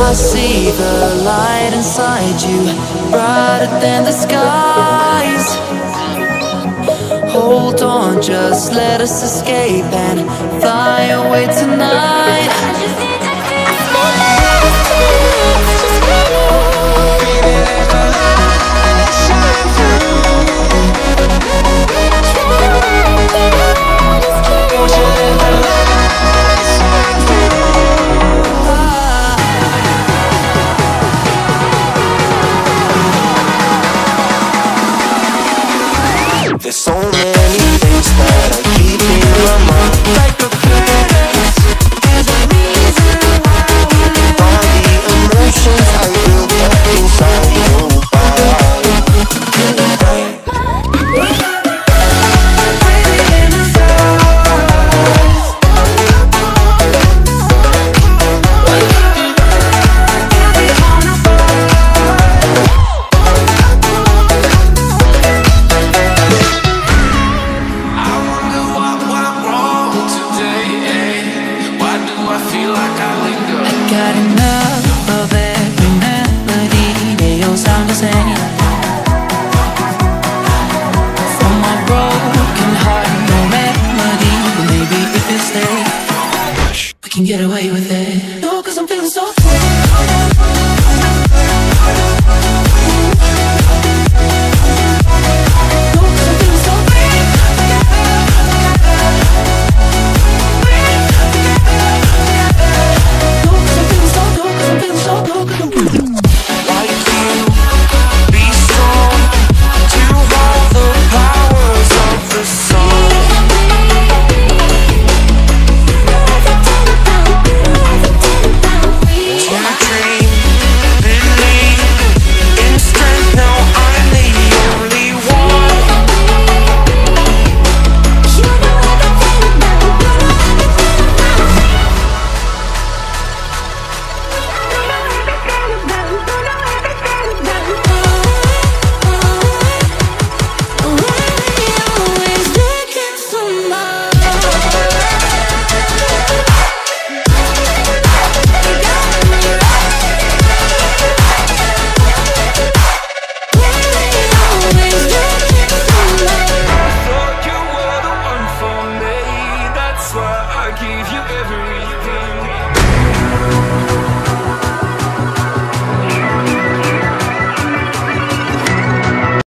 I see the light inside you, brighter than the skies. Hold on, just let us escape and fly away tonight. There's so many things that I keep in my mind, like the past. There's a reason why we live. All the emotions I built up inside your body. Got enough of every melody, they all sound the same. From my broken heart, no remedy, but maybe if you stay, we can get away with it.